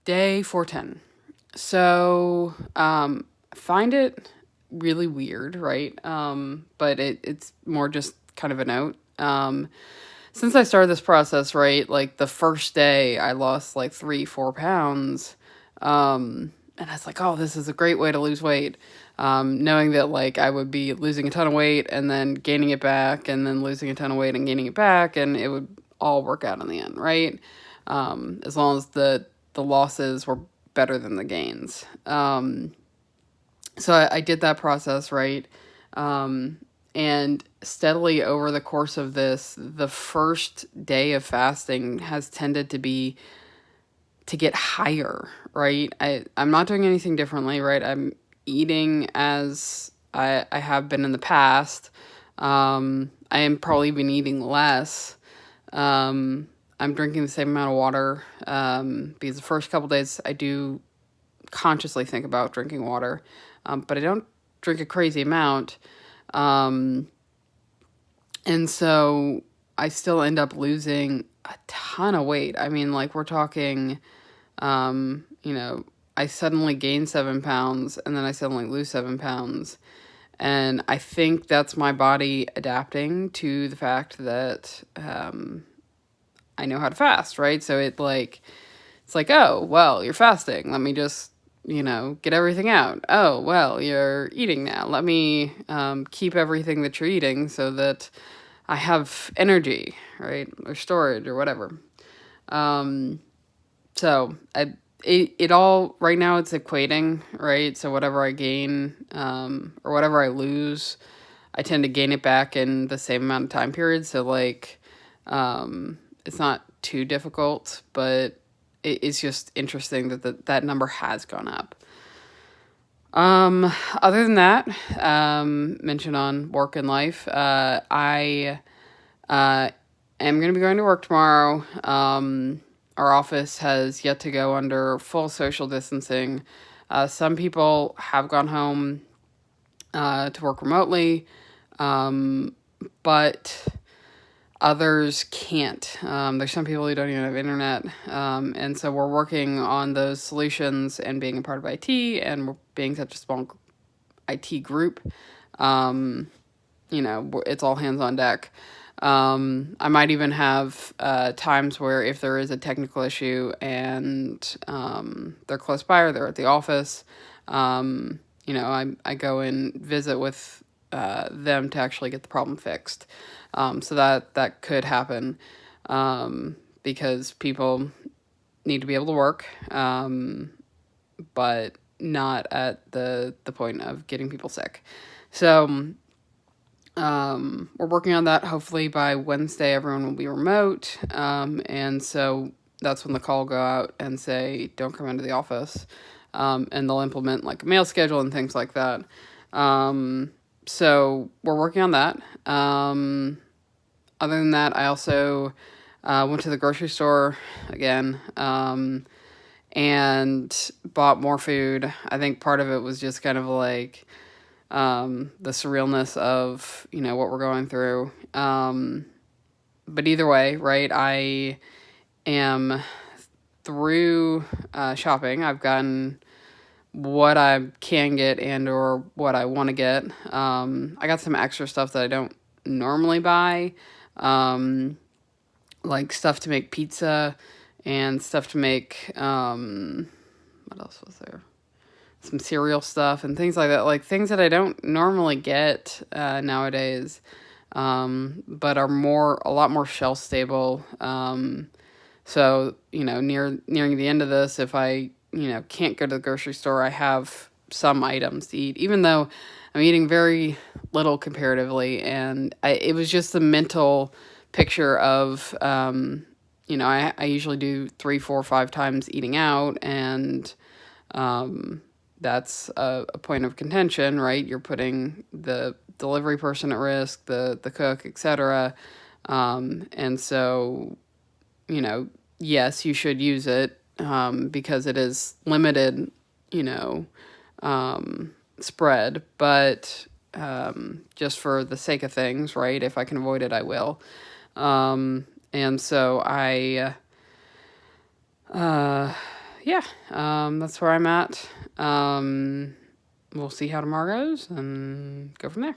Day 410. So, I find it really weird, right? But it's more just kind of a note. Since I started this process, right, like the first day I lost like 3, 4 pounds. And I was like, oh, this is a great way to lose weight. Knowing that like I would be losing a ton of weight and then gaining it back and then losing a ton of weight and gaining it back, and it would all work out in the end, right? As long as the losses were better than the gains. So I did that process, right? Um, and steadily over the course of this, the first day of fasting has tended to get higher, right? I'm not doing anything differently, right? I'm eating as I have been in the past. I am probably been eating less. I'm drinking the same amount of water, because the first couple days I do consciously think about drinking water, but I don't drink a crazy amount. Um, and so I still end up losing a ton of weight. I mean, like, we're talking, you know, I suddenly gain 7 pounds and then I suddenly lose 7 pounds. And I think that's my body adapting to the fact that I know how to fast, right? So it's like, oh, well, you're fasting. Let me just, get everything out. Oh, well, you're eating now. Let me keep everything that you're eating so that I have energy, right? Or storage or whatever. Um, so it all, right now it's equating, right? So whatever I gain, or whatever I lose, I tend to gain it back in the same amount of time period. So like, it's not too difficult, but it's just interesting that that number has gone up. Other than that, mention on work and life, I uh, am going to be going to work tomorrow. Our office has yet to go under full social distancing. Some people have gone home to work remotely, but others can't. There's some people who don't even have internet. And so we're working on those solutions and being a part of IT, and we're being such a small IT group. It's all hands on deck. I might even have times where if there is a technical issue and they're close by or they're at the office, I go and visit with them to actually get the problem fixed. So that could happen, because people need to be able to work, but not at the point of getting people sick. So we're working on that. Hopefully by Wednesday, everyone will be remote. And so that's when the call will go out and say, don't come into the office. And they'll implement like a mail schedule and things like that. So we're working on that. Other than that, I also went to the grocery store again, and bought more food. I think part of it was just kind of like the surrealness of, what we're going through. But either way, right, I am through shopping. I've gotten what I can get and or what I want to get. I got some extra stuff that I don't normally buy, like stuff to make pizza and stuff to make, what else was there? Some cereal stuff and things like that, like things that I don't normally get nowadays, but are a lot more shelf stable. So, nearing the end of this, if I, can't go to the grocery store, I have some items to eat, even though I'm eating very little comparatively. And it was just the mental picture of, I usually do 3, 4, 5 times eating out, and that's a point of contention, right? You're putting the delivery person at risk, the cook, etc. And so, yes, you should use it, because it is limited, spread, but just for the sake of things, right? If I can avoid it, I will. And so yeah, that's where I'm at. We'll see how tomorrow goes and go from there.